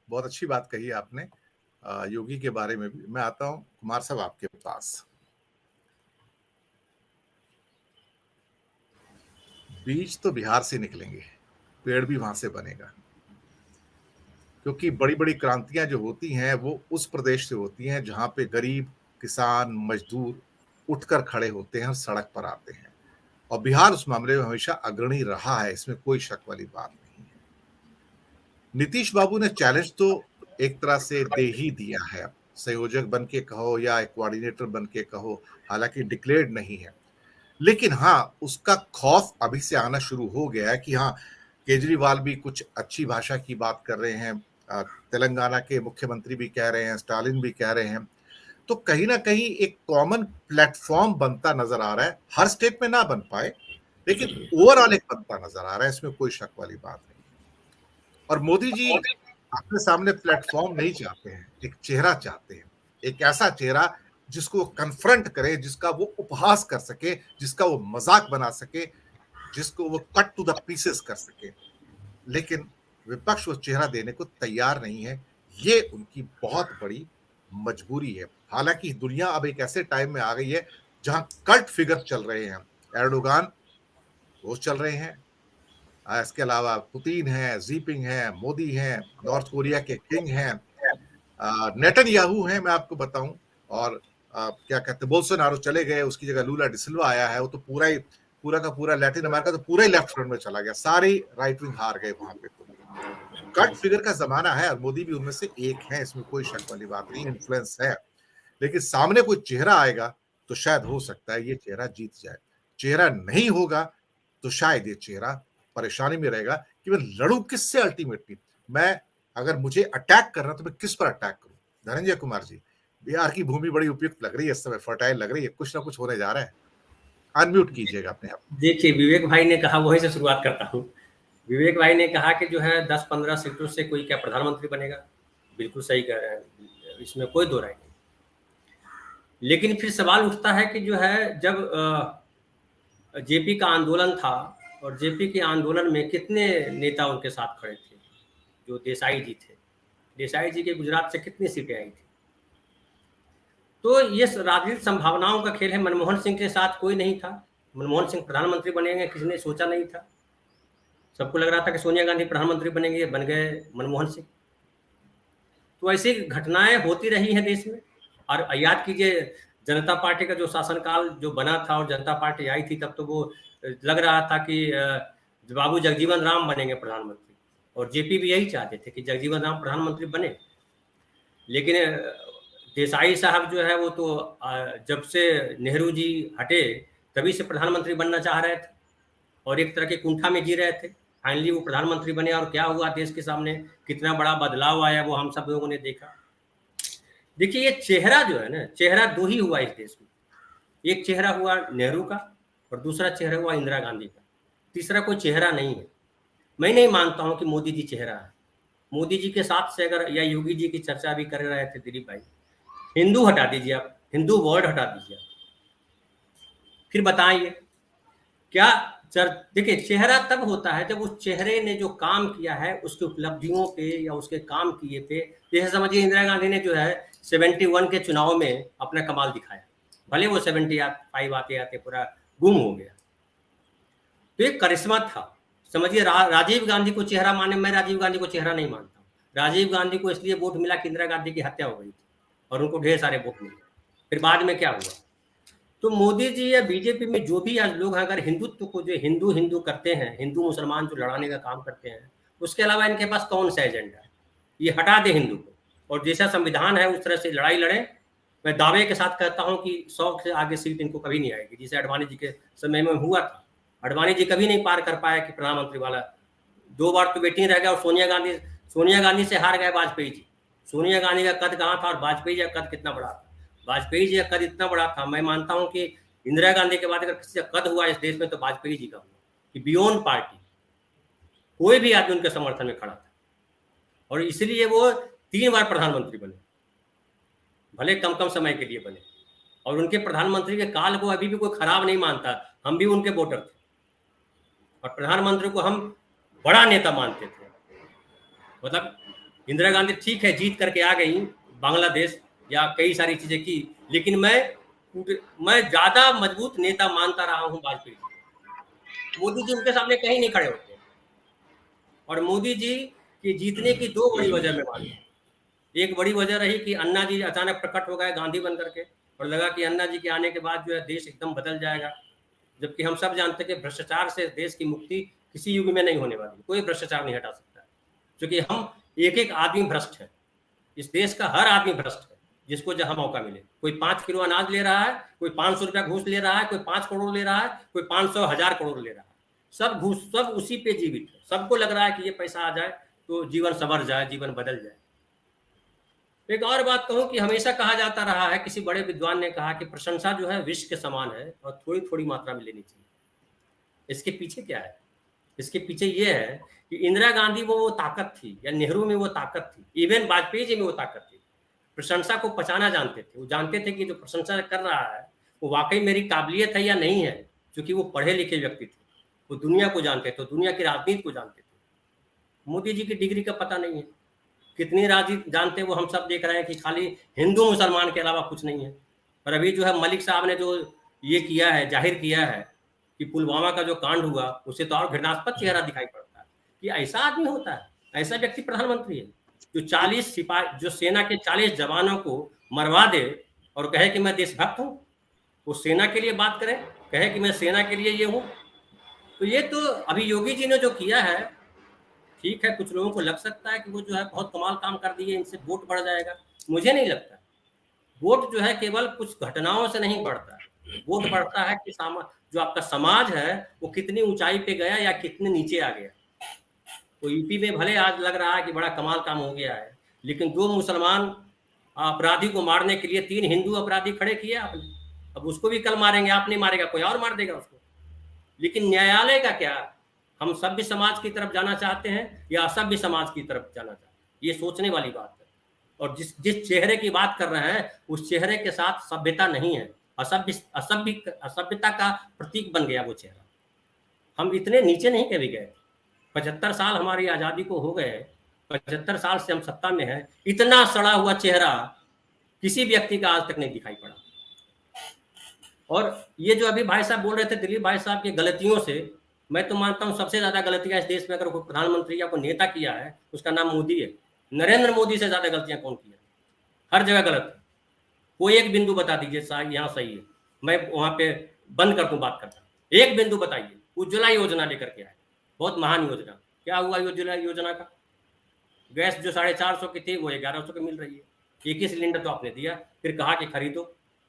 बहुत अच्छी बात कही आपने योगी के बारे में भी। मैं आता हूं कुमार साहब आपके पास। बीज तो बिहार से निकलेंगे, पेड़ भी वहां से बनेगा, क्योंकि बड़ी बड़ी क्रांतियां जो होती हैं वो उस प्रदेश से होती हैं जहां पे गरीब, किसान, मजदूर उठकर खड़े होते हैं और सड़क पर आते हैं। और बिहार उस मामले में हमेशा अग्रणी रहा है, इसमें कोई शक वाली बात नहीं है। नीतीश बाबू ने चैलेंज तो एक तरह से दे ही दिया है, संयोजक बन के कहो या एक कोऑर्डिनेटर बन के कहो, हालांकि डिक्लेयर्ड नहीं है। लेकिन हाँ, उसका खौफ अभी से आना शुरू हो गया है कि हाँ, केजरीवाल भी कुछ अच्छी भाषा की बात कर रहे हैं, तेलंगाना के मुख्यमंत्री भी कह रहे हैं, स्टालिन भी कह रहे हैं। तो कहीं ना कहीं एक कॉमन प्लेटफॉर्म बनता नजर आ रहा है। हर स्टेट में ना बन पाए, लेकिन ओवरऑल एक बनता नजर आ रहा है, इसमें कोई शक वाली बात नहीं। और मोदी जी अपने सामने प्लेटफॉर्म नहीं चाहते हैं, एक चेहरा चाहते हैं, एक ऐसा चेहरा जिसको वो कन्फ्रंट करे, जिसका वो उपहास कर सके, जिसका वो मजाक बना सके, जिसको वो कट टू द पीसेस कर सके। लेकिन विपक्ष वो चेहरा देने को तैयार नहीं है। ये उनकी बहुत बड़ी मजबूरी है। हालांकि दुनिया अब एक ऐसे टाइम में आ गई है जहां कल्ट फिगर चल रहे हैं। एर्डोगान वो चल रहे हैं, इसके अलावा पुतिन है, जीपिंग है, मोदी हैं, नॉर्थ कोरिया के किंग हैं, नेतन्याहू हैं, मैं आपको बताऊं। और क्या कहते हैं, बोल्सोनारो चले गए, उसकी जगह लूला डिसिल्वा आया है। वो तो पूरा का पूरा लैटिन अमेरिका तो पूरा ही लेफ्ट फ्रंट में चला गया, सारी राइट विंग हार गए वहां पे। कट फिगर का जमाना है और मोदी भी उनमें से एक है, इसमें कोई शक वाली बात नहीं, इन्फ्लुएंस है। लेकिन सामने कोई चेहरा आएगा तो शायद हो सकता है ये चेहरा जीत जाए। चेहरा नहीं होगा तो शायद ये चेहरा परेशानी में रहेगा कि मैं लड़ूं किससे। अल्टीमेटली मैं, अगर मुझे अटैक करना तो मैं किस पर अटैक करूं। धनंजय कुमार जी, बिहार की भूमि बड़ी उपयुक्त लग रही है इस समय, फर्टाइल लग रही है, कुछ ना कुछ होने जा रहा है। अनम्यूट कीजिएगा अपने आप। देखिए, विवेक भाई ने कहा, वहीं से शुरुआत करता हूँ। विवेक भाई ने कहा कि जो है 10-15 सीटों से कोई क्या प्रधानमंत्री बनेगा। बिल्कुल सही कह रहे हैं, इसमें कोई दो राय नहीं। लेकिन फिर सवाल उठता है कि जो है, जब जेपी का आंदोलन था और जेपी के आंदोलन में कितने नेता उनके साथ खड़े थे, जो देसाई जी थे। देसाई जी के गुजरात से कितनी सीटें आई थी। तो ये राजनीतिक संभावनाओं का खेल है। मनमोहन सिंह के साथ कोई नहीं था। मनमोहन सिंह प्रधानमंत्री बनेंगे किसी ने सोचा नहीं था। सबको लग रहा था कि सोनिया गांधी प्रधानमंत्री बनेंगे, बन गए मनमोहन सिंह। तो ऐसी घटनाएं होती रही हैं देश में। और याद कीजिए, जनता पार्टी का जो शासनकाल जो बना था और जनता पार्टी आई थी, तब तो वो लग रहा था कि बाबू जगजीवन राम बनेंगे प्रधानमंत्री, और जेपी भी यही चाहते थे कि जगजीवन राम प्रधानमंत्री बने। लेकिन देसाई साहब जो है वो तो जब से नेहरू जी हटे तभी से प्रधानमंत्री बनना चाह रहे थे और एक तरह के कुंठा में जी रहे थे। फाइनली वो प्रधानमंत्री बने और क्या हुआ, देश के सामने कितना बड़ा बदलाव आया वो हम सब लोगों ने देखा। देखिए, ये चेहरा जो है ना, चेहरा दो ही हुआ इस देश में। एक चेहरा हुआ नेहरू का और दूसरा चेहरा हुआ इंदिरा गांधी का। तीसरा कोई चेहरा नहीं है। मैं नहीं मानता हूं कि मोदी जी चेहरा है। मोदी जी के साथ से अगर, या योगी जी की चर्चा भी कर रहे थे दिलीप भाई, हिंदू हटा दीजिए आप, हिंदू वर्ड हटा दीजिए, फिर बताइए क्या देखिए, चेहरा तब होता है जब उस चेहरे ने जो काम किया है उसकी उपलब्धियों पे या उसके काम किए पे। जैसे समझिए, इंदिरा गांधी ने जो है 71 के चुनाव में अपना कमाल दिखाया, भले वो 75 आते आते पूरा गुम हो गया। तो एक करिश्मा था। समझिए, राजीव गांधी को चेहरा माने, मैं राजीव गांधी को चेहरा नहीं मानता। राजीव गांधी को इसलिए वोट मिला कि इंदिरा गांधी की हत्या हो गई थी और उनको ढेर सारे वोट मिले। फिर बाद में क्या हुआ। तो मोदी जी या बीजेपी में जो भी आज लोग हैं, अगर हिंदुत्व को जो हिंदू हिंदू करते हैं, हिंदू मुसलमान जो लड़ाने का काम करते हैं, उसके अलावा इनके पास कौन सा एजेंडा है। ये हटा दे हिंदू को और जैसा संविधान है उस तरह से लड़ाई लड़े। मैं दावे के साथ कहता हूं कि 100 से आगे सीट इनको कभी नहीं आएगी, जिसे अडवाणी जी के समय में हुआ था। अडवाणी जी कभी नहीं पार कर पाया कि प्रधानमंत्री वाला। 2 बार तो वेटिंग रह गया और सोनिया गांधी से हार गए वाजपेयी जी। सोनिया गांधी का कद कहाँ था और वाजपेयी जी का कद कितना बड़ा था। वाजपेयी जी का कद इतना बड़ा था, मैं मानता हूं कि इंदिरा गांधी के बाद अगर किसी का कद हुआ इस देश में तो वाजपेयी जी का हुआ, कि बियॉन्ड पार्टी कोई भी आदमी उनके समर्थन में खड़ा था। और इसलिए वो 3 बार प्रधानमंत्री बने, भले कम कम समय के लिए बने। और उनके प्रधानमंत्री के काल को अभी भी कोई खराब नहीं मानता। हम भी उनके वोटर थे और प्रधानमंत्री को हम बड़ा नेता मानते थे। मतलब इंदिरा गांधी ठीक है जीत करके आ गई बांग्लादेश या कई सारी चीजें की, लेकिन मैं ज्यादा मजबूत नेता मानता रहा हूं वाजपेयी जी। मोदी जी उनके सामने कहीं नहीं खड़े होते। और मोदी जी की जीतने की दो बड़ी वजह मैं मानता हूँ। एक बड़ी वजह रही कि अन्ना जी अचानक प्रकट हो गए गांधी बन करके, और लगा कि अन्ना जी के आने के बाद जो है देश एकदम बदल जाएगा। जबकि हम सब जानते हैं कि भ्रष्टाचार से देश की मुक्ति किसी युग में नहीं होने वाली, कोई भ्रष्टाचार नहीं हटा सकता है, क्योंकि हम एक एक आदमी भ्रष्ट है। इस देश का हर आदमी भ्रष्ट है, जिसको जहां मौका मिले। कोई 5 किलो अनाज ले रहा है, कोई 500 रुपया घूस ले रहा है, कोई 5 करोड़ ले रहा है, कोई 500 1000 करोड़ ले रहा है। सब घूस, सब उसी पे जीवित है। सबको लग रहा है कि ये पैसा आ जाए तो जीवन संवर जाए, जीवन बदल जाए। एक और बात कहूं कि हमेशा कहा जाता रहा है, किसी बड़े विद्वान ने कहा कि प्रशंसा जो है विष के समान है और थोड़ी थोड़ी मात्रा में लेनी चाहिए। इसके पीछे क्या है? इसके पीछे ये है कि इंदिरा गांधी वो ताकत थी, या नेहरू में वो ताकत थी, इवन वाजपेयी जी में वो ताकत थी। प्रशंसा को पचाना जानते थे। वो जानते थे कि जो प्रशंसा कर रहा है वो वाकई मेरी काबिलियत है या नहीं है, क्योंकि वो पढ़े लिखे व्यक्ति थे, वो दुनिया को जानते थे, दुनिया की राजनीति को जानते थे। मोदी जी की डिग्री का पता नहीं है, कितनी राजनीति जानते हैं वो हम सब देख रहे हैं कि खाली हिंदू मुसलमान के अलावा कुछ नहीं है। और अभी जो है मलिक साहब ने जो ये किया है, जाहिर किया है कि पुलवामा का जो कांड हुआ, उससे तो और घृणास्पद चेहरा दिखाई पड़ता है कि ऐसा आदमी होता है, ऐसा व्यक्ति प्रधानमंत्री है जो 40 सिपाही, जो सेना के 40 जवानों को मरवा दे और कहे कि मैं देशभक्त हूं। वो सेना के लिए बात करे, कहे कि मैं सेना के लिए ये हूं। तो ये तो अभी योगी जी ने जो किया है, ठीक है, कुछ लोगों को लग सकता है कि वो जो है बहुत कमाल काम कर दिए, इनसे वोट बढ़ जाएगा। मुझे नहीं लगता। वोट जो है केवल कुछ घटनाओं से नहीं बढ़ता, वोट बढ़ता है कि जो आपका समाज है वो कितनी ऊंचाई पे गया या कितने नीचे आ गया। तो यूपी में भले आज लग रहा है कि बड़ा कमाल काम हो गया है, लेकिन 2 मुसलमान अपराधी को मारने के लिए 3 हिंदू अपराधी खड़े किए आपने। अब उसको भी कल मारेंगे, आप नहीं मारेगा, कोई और मार देगा उसको। लेकिन न्यायालय का क्या? हम सभ्य समाज की तरफ जाना चाहते हैं या असभ्य समाज की तरफ जाना चाहते हैं? ये सोचने वाली बात है। और जिस जिस चेहरे की बात कर रहे हैं, उस चेहरे के साथ सभ्यता नहीं है, असभ्यता का प्रतीक बन गया वो चेहरा। हम इतने नीचे नहीं कभी गए। 75 साल हमारी आज़ादी को हो गए, 75 साल से हम सत्ता में हैं, इतना सड़ा हुआ चेहरा किसी व्यक्ति का आज तक नहीं दिखाई पड़ा। और ये जो अभी भाई साहब बोल रहे थे, दिलीप भाई साहब की गलतियों से, मैं तो मानता हूं सबसे ज्यादा गलतियां इस देश में अगर कोई प्रधानमंत्री या कोई नेता किया है, उसका नाम मोदी है। नरेंद्र मोदी से ज्यादा गलतियां कौन की है? हर जगह गलत है। कोई एक बिंदु बता दीजिए यहाँ सही है, मैं वहां पे बंद कर दूं बात करता। एक बिंदु बताइए। उज्ज्वला योजना लेकर के आए, बहुत महान योजना। क्या हुआ उज्ज्वला योजना का? गैस जो 450 की थी वो 1100 की मिल रही है। एक ही सिलेंडर तो आपने दिया, फिर कहा कि खरीदो,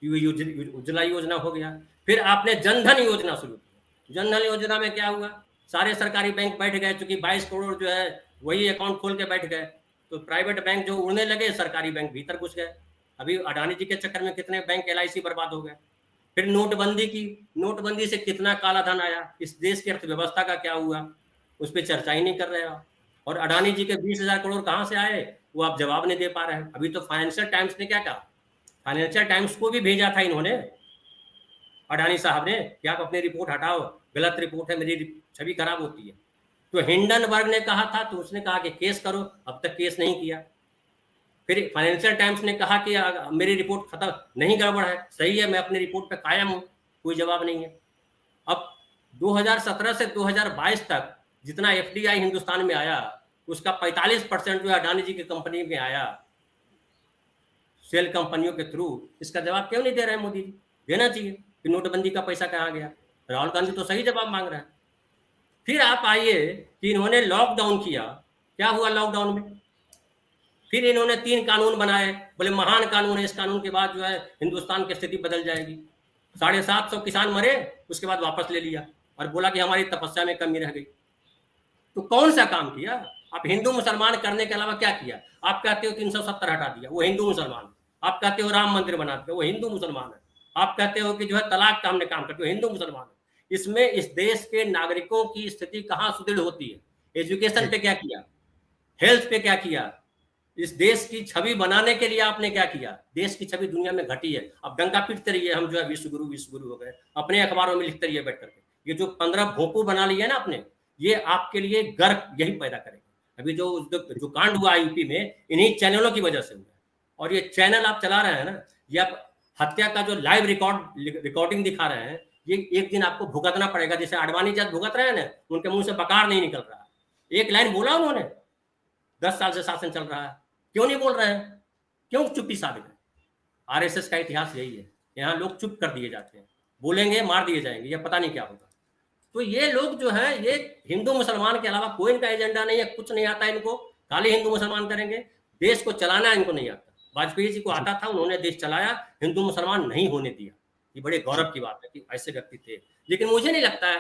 उज्ज्वला योजना हो गया। फिर आपने जनधन योजना शुरू की। जनधन योजना में क्या हुआ? सारे सरकारी बैंक बैठ गए, चूंकि 22 करोड़ जो है वही अकाउंट खोल के बैठ गए, तो प्राइवेट बैंक जो उड़ने लगे, सरकारी बैंक भीतर घुस गए। अभी अडानी जी के चक्कर में कितने बैंक LIC बर्बाद हो गए। फिर नोटबंदी की, नोटबंदी से कितना काला धन आया, इस देश की अर्थव्यवस्था का क्या हुआ, उस पर चर्चा ही नहीं कर रहे हो। और अडानी जी के 20,000 करोड़ कहाँ से आए, वो आप जवाब नहीं दे पा रहे हैं। अभी तो फाइनेंशियल टाइम्स ने क्या कहा, फाइनेंशियल टाइम्स को भी भेजा था इन्होंने, अडानी साहब ने, कि आप अपनी रिपोर्ट हटाओ, गलत रिपोर्ट है, मेरी छवि खराब होती है। तो हिंडनबर्ग ने कहा था, तो उसने कहा कि केस करो, अब तक केस नहीं किया। फिर फाइनेंशियल टाइम्स ने कहा कि मेरी रिपोर्ट खत्म नहीं, गड़बड़ है, सही है, मैं अपनी रिपोर्ट पे कायम हूं, कोई जवाब नहीं है। अब 2017 से 2022 तक जितना FDI हिंदुस्तान में आया, उसका 45% जो अडानी जी की कंपनी में आया, सेल कंपनियों के थ्रू। इसका जवाब क्यों नहीं दे रहे हैं मोदी जी? देना चाहिए कि नोटबंदी का पैसा कहाँ गया। राहुल गांधी तो सही जवाब मांग रहे हैं। फिर आप आइए कि इन्होंने लॉकडाउन किया, क्या हुआ लॉकडाउन में? फिर इन्होंने 3 कानून बनाए, बोले महान कानून है, इस कानून के बाद जो है हिंदुस्तान की स्थिति बदल जाएगी। 750 किसान मरे, उसके बाद वापस ले लिया और बोला कि हमारी तपस्या में कमी रह गई। तो कौन सा काम किया? आप हिंदू मुसलमान करने के अलावा क्या किया? आप कहते हो 370 हटा दिया, वो हिंदू मुसलमान। आप कहते हो राम मंदिर बना दिया, वो हिंदू मुसलमान है। आप कहते हो कि जो है तलाक का हमने काम करते हो, हिंदू मुसलमान है। इसमें इस देश के नागरिकों की स्थिति कहाँ सुदृढ़ होती है? एजुकेशन पे क्या किया? हेल्थ पे क्या किया? इस देश की छवि बनाने के लिए आपने क्या किया? देश की छवि दुनिया में घटी है। अब डंका पीटते रहिए, हम जो है विश्व गुरु हो गए, अपने अखबारों में लिखते रहिए बैठ करके। ये जो 15 भोंपू बना लिए ना आपने, ये आपके लिए गर्व यही पैदा करेगा। अभी जो कांड हुआ यूपी में, इन्हीं चैनलों की वजह से हुआ। और ये चैनल आप चला रहे हैं ना, ये आप हत्या का जो लाइव रिकॉर्डिंग दिखा रहे हैं, ये एक दिन आपको भुगतना पड़ेगा। जैसे आडवाणी जज भुगत रहे हैं ना, उनके मुंह से बकार नहीं निकल रहा। एक लाइन बोला उन्होंने, 10 साल से शासन चल रहा है, क्यों नहीं बोल रहे हैं, क्यों चुप्पी साध गए? आरएसएस का इतिहास यही है, यहाँ लोग चुप कर दिए जाते हैं, बोलेंगे मार दिए जाएंगे, या पता नहीं क्या होगा। तो ये लोग जो है, ये हिंदू मुसलमान के अलावा कोई इनका एजेंडा नहीं है, कुछ नहीं आता इनको, खाली हिंदू मुसलमान करेंगे। देश को चलाना इनको नहीं आता। वाजपेयी जी को आता था, उन्होंने देश चलाया, हिंदू मुसलमान नहीं होने दिया। ये बड़े गौरव की बात है कि ऐसे व्यक्ति थे, लेकिन मुझे नहीं लगता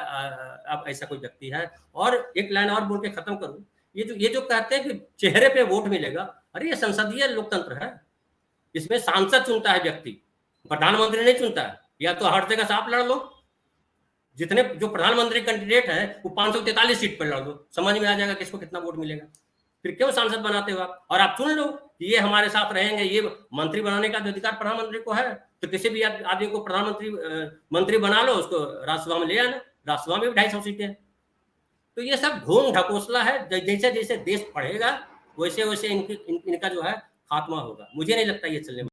अब ऐसा कोई व्यक्ति है। और एक लाइन और बोल के खत्म करूं, ये जो कहते हैं कि चेहरे पे वोट मिलेगा, अरे ये संसदीय लोकतंत्र है, इसमें सांसद चुनता है व्यक्ति, प्रधानमंत्री नहीं चुनता है। या तो हर जगह से आप लड़ लो, जितने जो प्रधानमंत्री कैंडिडेट है वो 543 सीट पर लड़ लो, समझ में आ जाएगा किसको कितना वोट मिलेगा। फिर क्यों सांसद बनाते हो आप? और आप चुन लो कि ये हमारे साथ रहेंगे, ये मंत्री बनाने का जो अधिकार प्रधानमंत्री को है, तो किसी भी आदमी को प्रधानमंत्री मंत्री बना लो, उसको राज्यसभा में ले आना, राज्यसभा में भी 250 सीटें हैं। तो ये सब ढोंग ढकोसला है। जैसे जैसे देश बढ़ेगा वैसे वैसे इनका जो है खात्मा होगा। मुझे नहीं लगता ये चलने